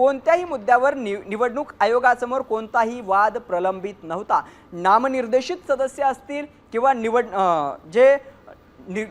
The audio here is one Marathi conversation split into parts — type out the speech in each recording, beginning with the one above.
कोणत्याही मुद्द्यावर निवडणूक आयोगासमोर कोणताही वाद प्रलंबित नव्हता। नामनिर्देशित सदस्य असतील किंवा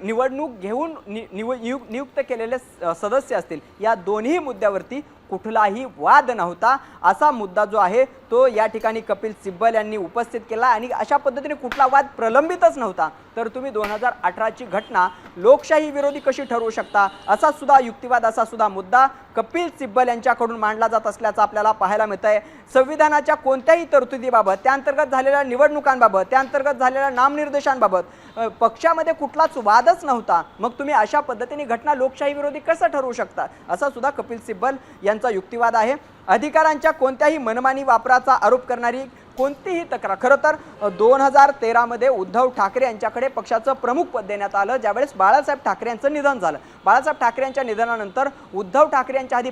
निवडणूक घेऊन नियुक्त केलेले सदस्य असतील, या दोन्ही मुद्द्यावरती कुठलाही वाद नव्हता असा मुद्दा जो आहे तो या ठिकाणी कपिल सिब्बल यांनी उपस्थित केला आणि अशा पद्धतीने कुठला वाद प्रलंबितच नव्हता। तर तुम्ही 2018 ची घटना लोकशाही विरोधी कशी ठरवू शकता असा सुद्धा युक्तिवाद, असा सुद्धा मुद्दा कपिल सिब्बल यांच्याकडून मांडला जात असल्याचं आपल्याला पाहायला मिळतंय। संविधानाच्या कोणत्याही तरतुदीबाबत, त्या अंतर्गत झालेल्या निवडणुकांबाबत, त्या अंतर्गत झालेल्या नामनिर्देशांबाबत पक्षामध्ये कुठलाच वादच नव्हता। मग तुम्ही अशा पद्धतीने घटना लोकशाही विरोधी कसं ठरवू शकता असा सुद्धा कपिल सिब्बल यांचा युक्तिवाद आहे। अधिकारांच्या कोणत्याही मनमानी वापराचा आरोप करणारी कोणतीही तक्रार, खरं तर 2013 मध्ये उद्धव ठाकरे यांच्याकडे पक्षाचं प्रमुख पद देण्यात आलं ज्यावेळेस बाळासाहेब ठाकरे यांचं निधन झालं। बाळासाहेब ठाकरे यांच्या निधनानंतर उद्धव ठाकरे यांच्या आधी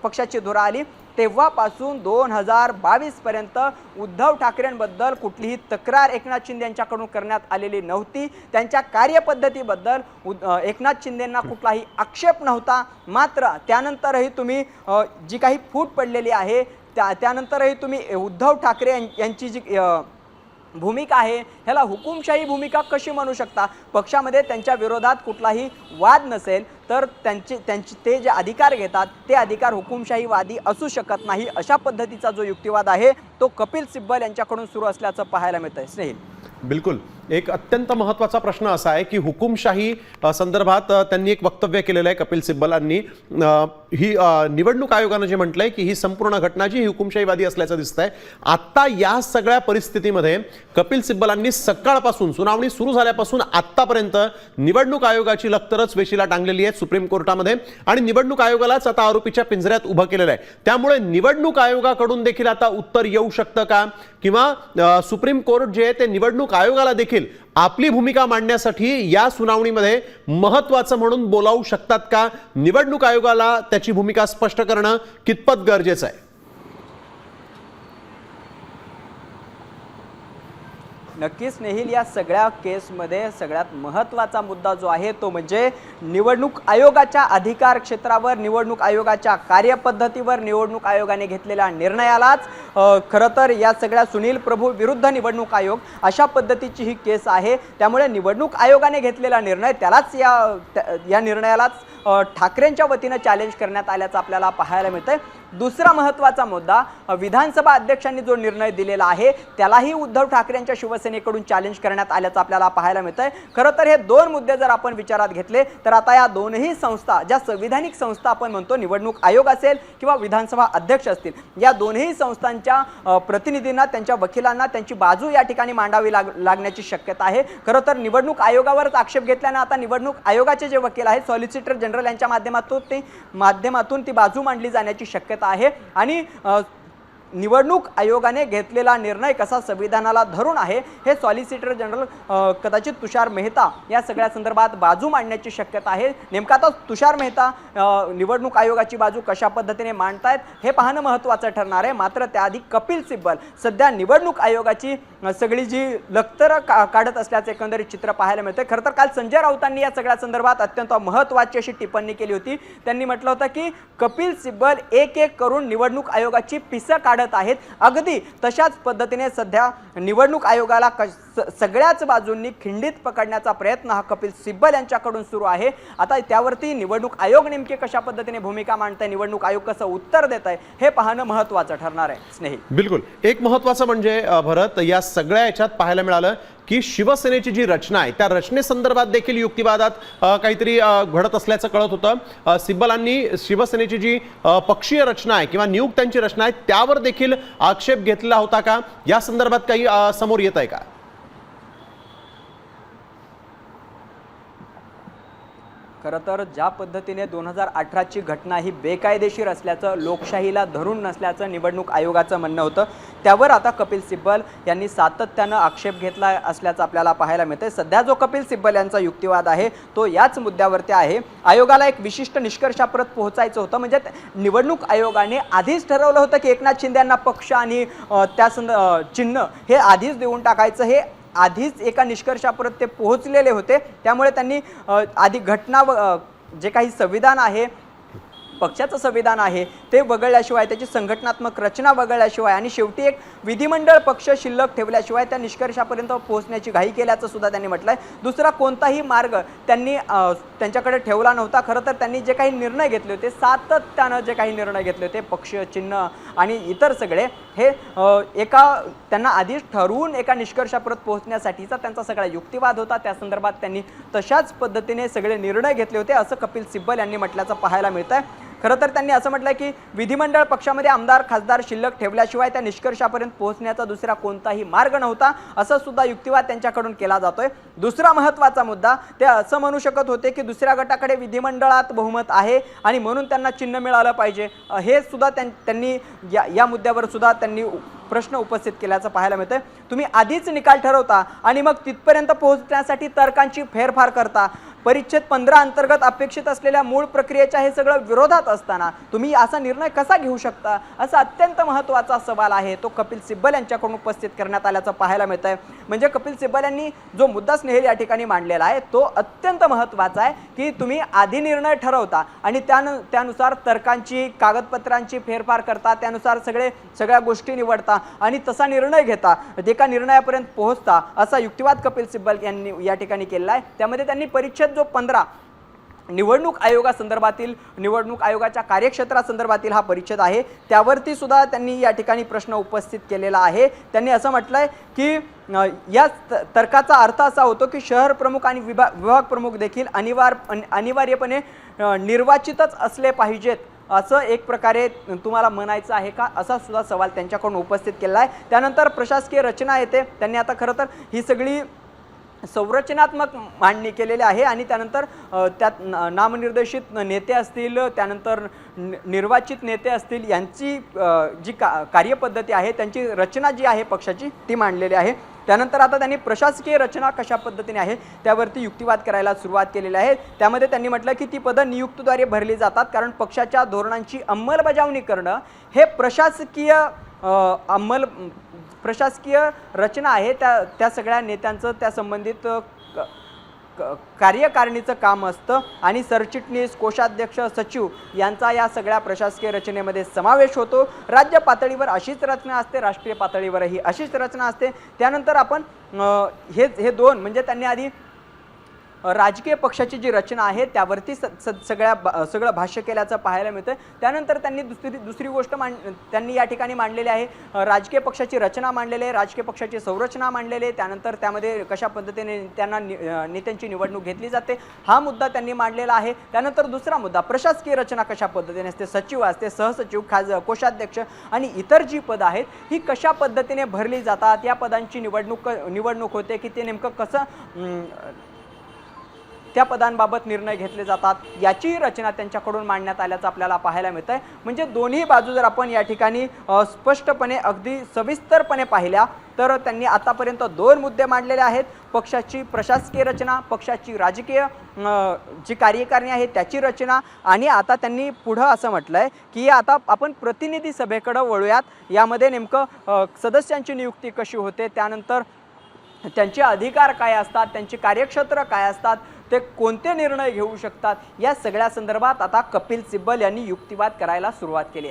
पक्षाची धुरा आली। तेव्हापासून 2022 पर्यंत उद्धव ठाकरेंबद्दल कुठलीही तक्रार एकनाथ शिंदे यांच्याकडून करण्यात आलेली नव्हती। त्यांच्या कार्यपद्धतीबद्दल एकनाथ शिंदेंना कुठलाही आक्षेप नव्हता। मात्र त्यानंतरही तुम्ही जी काही फूट पडलेली आहे त्यानंतरही तुम्ही उद्धव ठाकरे यांची जी भूमिका आहे ह्याला हुकुमशाही भूमिका कशी म्हणू शकता? पक्षामध्ये त्यांच्या विरोधात कुठलाही वाद नसेल तर ते जे अधिकार घेतात ते अधिकार हुकुमशाहीवादी असू शकत नाही, अशा पद्धतीचा जो युक्तिवाद आहे तो कपिल सिब्बल यांच्याकडून सुरू असल्याचं पाहायला मिळतंय। स्नेहिल, बिलकुल एक अत्यंत महत्त्वाचा प्रश्न असा आहे की हुकुमशाही संदर्भात त्यांनी एक वक्तव्य केलेलं आहे कपिल सिब्बलांनी। ही निवडणूक आयोगाने जे म्हटलंय की ही संपूर्ण घटना जी हुकुमशाहीवादी असल्याचं दिसतंय। आता या सगळ्या परिस्थितीमध्ये कपिल सिब्बलांनी सकाळपासून सुनावणी सुरू झाल्यापासून आतापर्यंत निवडणूक आयोगाची लक्तरच वेशीला टांगलेली आहे सुप्रीम कोर्टामध्ये आणि निवडणूक आयोगालाच आता आरोपीच्या पिंजऱ्यात उभं केलेलं आहे। त्यामुळे निवडणूक आयोगाकडून देखील आता उत्तर येऊ शकतं का, किंवा सुप्रीम कोर्ट जे आहे ते निवडणूक आयोगाला देखील आपली भूमिका मांडण्यासाठी या सुनावणीमध्ये महत्त्वाचं म्हणून बोलावू शकतात का? निवडणूक आयोगाला त्याची भूमिका स्पष्ट करणं कितपत गरजेचं आहे? नक्कीच स्नेहिल, या सगळ्या केसमध्ये सगळ्यात महत्त्वाचा मुद्दा जो आहे तो म्हणजे निवडणूक आयोगाच्या अधिकार क्षेत्रावर, निवडणूक आयोगाच्या कार्यपद्धतीवर, निवडणूक आयोगाने घेतलेल्या निर्णयालाच खरं तर या सगळ्या सुनील प्रभू विरुद्ध निवडणूक आयोग अशा पद्धतीची ही केस आहे। त्यामुळे निवडणूक आयोगाने घेतलेला निर्णय त्यालाच या निर्णयालाच ठाकरेंच्या वतीने चॅलेंज करण्यात आल्याचं आपल्याला पाहायला मिळतंय। दुसरा महत्त्वाचा मुद्दा, विधानसभा अध्यक्षांनी जो निर्णय दिलेला आहे त्यालाही उद्धव ठाकरेंच्या शिवसेनेकडून चॅलेंज करण्यात आल्याचं आपल्याला पाहायला मिळतंय। खरं तर हे दोन मुद्दे जर आपण विचारात घेतले तर आता या दोनही संस्था, ज्या संविधानिक संस्था आपण म्हणतो, निवडणूक आयोग असेल किंवा विधानसभा अध्यक्ष असतील, या दोन्ही संस्थांच्या प्रतिनिधींना, त्यांच्या वकिलांना त्यांची बाजू या ठिकाणी मांडावी लागण्याची शक्यता आहे। खरं तर निवडणूक आयोगावरच आक्षेप घेतल्याने आता निवडणूक आयोगाचे जे वकील आहेत, सॉलिसिटर जनरल यांच्या माध्यमातून ती बाजू मांडली जाण्याची शक्यता आहे। आणि निवडणूक आयोगाने घेतलेला निर्णय कसा संविधानाला धरून आहे हे सॉलिसिटर जनरल कदाचित तुषार मेहता या सगळ्या संदर्भात बाजू मांडण्याची शक्यता आहे। नेमका आता तुषार मेहता निवडणूक आयोगाची बाजू कशा पद्धतीने मांडतायत हे पाहणं महत्त्वाचं ठरणार आहे। मात्र त्याआधी कपिल सिब्बल सध्या निवडणूक आयोगाची सगळी जी लक्तर काढत असल्याचं एकंदरीत चित्र पाहायला मिळतं। खरं तर काल संजय राऊतांनी या सगळ्या संदर्भात अत्यंत महत्त्वाची अशी टिप्पणी केली होती। त्यांनी म्हटलं होतं की कपिल सिब्बल एक एक करून निवडणूक आयोगाची पिसं काढत आहेत। अगदी तशाच पद्धतीने सध्या निवडणूक आयोगाला सगळ्याच बाजूंनी खिंडीत पकडण्याचा प्रयत्न हा कपिल सिब्बल यांच्याकडून सुरू आहे। आता त्यावरती निवडणूक आयोग नेमके कशा पद्धतीने भूमिका मांडताय, निवडणूक आयोग कसं उत्तर देत आहे हे पाहणं महत्त्वाचं ठरणार आहे। स्नेहिल, बिलकुल एक महत्त्वाचं म्हणजे भरत, या सगळ्या याच्यात पाहायला मिळालं की शिवसेनेची जी रचना आहे त्या रचनेसंदर्भात देखील युक्तिवादात काहीतरी घडत असल्याचं कळत होतं। सिब्बलांनी शिवसेनेची जी पक्षीय रचना आहे किंवा नियुक्त्यांची रचना आहे त्यावर देखील आक्षेप घेतला होता का? या संदर्भात काही समोर येत आहे का? खरं तर ज्या पद्धतीने 2018 ची घटना ही बेकायदेशीर असल्याचं, लोकशाहीला धरून नसल्याचं निवडणूक आयोगाचं म्हणणं होतं, त्यावर आता कपिल सिब्बल यांनी सातत्यानं आक्षेप घेतला असल्याचं आपल्याला पाहायला मिळतंय। सध्या जो कपिल सिब्बल यांचा युक्तिवाद आहे तो याच मुद्द्यावरती आहे। आयोगाला एक विशिष्ट निष्कर्षापर्यंत पोहोचायचं होतं, म्हणजे निवडणूक आयोगाने आधीच ठरवलं होतं की एकनाथ शिंदे यांना पक्ष आणि त्या चिन्ह हे आधीच देऊन टाकायचं, हे आधीच एका निष्कर्षापर्यंत ते पोहोचलेले होते। त्यामुळे त्यांनी आधी घटना जे काही संविधान आहे पक्षाचं संविधान आहे ते वगळल्याशिवाय, त्याची संघटनात्मक रचना वगळल्याशिवाय आणि शेवटी एक विधिमंडळ पक्ष शिल्लक ठेवल्याशिवाय त्या निष्कर्षापर्यंत पोहोचण्याची घाई केल्याचं सुद्धा त्यांनी म्हटलंय. दुसरा कोणताही मार्ग त्यांनी त्यांच्याकडे ठेवला नव्हता. खरं तर त्यांनी जे काही निर्णय घेतले होते, सातत्यानं जे काही निर्णय घेतले होते, पक्ष, चिन्ह आणि इतर सगळे, हे त्यांना आधीच ठरवून एका निष्कर्षापर्यंत पोहोचण्यासाठीचा त्यांचा सगळा युक्तिवाद होता. त्या संदर्भात त्यांनी तशाच पद्धतीने सगळे निर्णय घेतले होते असं कपिल सिब्बल यांनी म्हटल्याचं पाहायला मिळतंय. खरं तर त्यांनी असं म्हटलंय की विधिमंडळ पक्षामध्ये आमदार खासदार शिल्लक ठेवल्याशिवाय त्या निष्कर्षापर्यंत पोहोचण्याचा दुसरा कोणताही मार्ग नव्हता असं सुद्धा युक्तिवाद त्यांच्याकडून केला जातोय. दुसरा महत्त्वाचा मुद्दा, ते असं म्हणू शकत होते की दुसऱ्या गटाकडे विधिमंडळात बहुमत आहे आणि म्हणून त्यांना चिन्ह मिळालं पाहिजे. हे सुद्धा त्यांनी या मुद्द्यावर सुद्धा त्यांनी प्रश्न उपस्थित केल्याचं पाहायला मिळतंय. तुम्ही आधीच निकाल ठरवता आणि मग तिथपर्यंत पोहोचण्यासाठी तर्कांची फेरफार करता. परिच्छेद 15 अंतर्गत अपेक्षित असलेल्या मूळ प्रक्रियेच्या हे सगळं विरोधात असताना तुम्ही असा निर्णय कसा घेऊ शकता, असा अत्यंत महत्त्वाचा सवाल आहे तो कपिल सिब्बल यांच्याकडून उपस्थित करण्यात आल्याचं पाहायला मिळत आहे. म्हणजे कपिल सिब्बल यांनी जो मुद्दा स्नेहल या ठिकाणी मांडलेला आहे तो अत्यंत महत्त्वाचा आहे की तुम्ही आधी निर्णय ठरवता आणि त्यानुसार तर्कांची, कागदपत्रांची फेरफार करता, त्यानुसार सगळ्या गोष्टी निवडता आणि तसा निर्णय घेता, एका निर्णयापर्यंत पोहोचता, असा युक्तिवाद कपिल सिब्बल यांनी या ठिकाणी केलेला आहे. त्यामध्ये त्यांनी परिच्छेद जो 15 निवडणूक आयोगासंदर्भातील, निवडणूक आयोगाच्या कार्यक्षेत्रासंदर्भातील हा परिच्छेद आहे, त्यावरती सुद्धा त्यांनी या ठिकाणी प्रश्न उपस्थित केलेला आहे. त्यांनी असं म्हटलंय की या तर्काचा अर्थ असा होतो की शहर प्रमुख आणि विभाग प्रमुख देखील अनिवार्यपणे निर्वाचितच असले पाहिजेत, असं एक प्रकारे तुम्हाला म्हणायचं आहे का, असा सुद्धा सवाल त्यांच्याकडून उपस्थित केला आहे. त्यानंतर प्रशासकीय रचना येते. त्यांनी आता खरं तर ही सगळी संरचनात्मक मांडणी केलेली आहे आणि त्यानंतर त्यात नामनिर्देशित नेते असतील, त्यानंतर निर्वाचित नेते असतील, यांची जी कार्यपद्धती आहे, त्यांची रचना जी आहे पक्षाची, ती मांडलेली आहे. त्यानंतर आता त्यांनी प्रशासकीय रचना कशा पद्धतीने आहे त्यावरती युक्तिवाद करायला सुरुवात केलेली आहे. त्यामध्ये त्यांनी म्हटलं की ती पदं नियुक्तीद्वारे भरली जातात, कारण पक्षाच्या धोरणांची अंमलबजावणी करणं हे प्रशासकीय रचना आहे, त्या सगळ्या नेत्यांचं त्या संबंधित कार्यकारिणीचं काम असतं आणि सरचिटणीस, कोषाध्यक्ष, सचिव यांचा या सगळ्या प्रशासकीय रचनेमध्ये समावेश होतो. राज्य पातळीवर अशीच रचना असते, राष्ट्रीय पातळीवरही अशीच रचना असते. त्यानंतर आपण हे दोन म्हणजे त्यांनी आधी राजकीय पक्षाची जी रचना आहे त्यावरती सगळं भाष्य केल्याचं पाहायला मिळतं. त्यानंतर त्यांनी दुसरी गोष्ट त्यांनी या ठिकाणी मांडलेली आहे, राजकीय पक्षाची रचना मांडलेली आहे, राजकीय पक्षाची संरचना मांडलेली आहे, त्यानंतर त्यामध्ये कशा पद्धतीने त्यांना नेत्यांची निवडणूक घेतली जाते हा मुद्दा त्यांनी मांडलेला आहे. त्यानंतर दुसरा मुद्दा, प्रशासकीय रचना कशा पद्धतीने असते, सचिव असते, सहसचिव, कोषाध्यक्ष आणि इतर जी पदं आहेत ही कशा पद्धतीने भरली जातात, या पदांची निवडणूक होते की ते नेमकं कसं त्या पदांबाबत निर्णय घेतले जातात, याची रचना त्यांच्याकडून मांडण्यात आल्याचं आपल्याला पाहायला मिळतंय. म्हणजे दोन्ही बाजू जर आपण या ठिकाणी स्पष्टपणे अगदी सविस्तरपणे पाहिल्या तर त्यांनी आतापर्यंत दोन मुद्दे मांडलेले आहेत, पक्षाची प्रशासकीय रचना, पक्षाची राजकीय जी कार्यकारिणी आहे त्याची रचना, आणि आता त्यांनी पुढं असं म्हटलंय की आता आपण प्रतिनिधी सभेकडे वळूयात. यामध्ये नेमकं सदस्यांची नियुक्ती कशी होते, त्यानंतर त्यांचे अधिकार काय असतात, त्यांची कार्यक्षेत्र काय असतात, ते कोणते निर्णय घेऊ शकतात, या सगळ्या संदर्भात आता कपिल सिब्बल यांनी युक्तिवाद करायला सुरुवात केली आहे.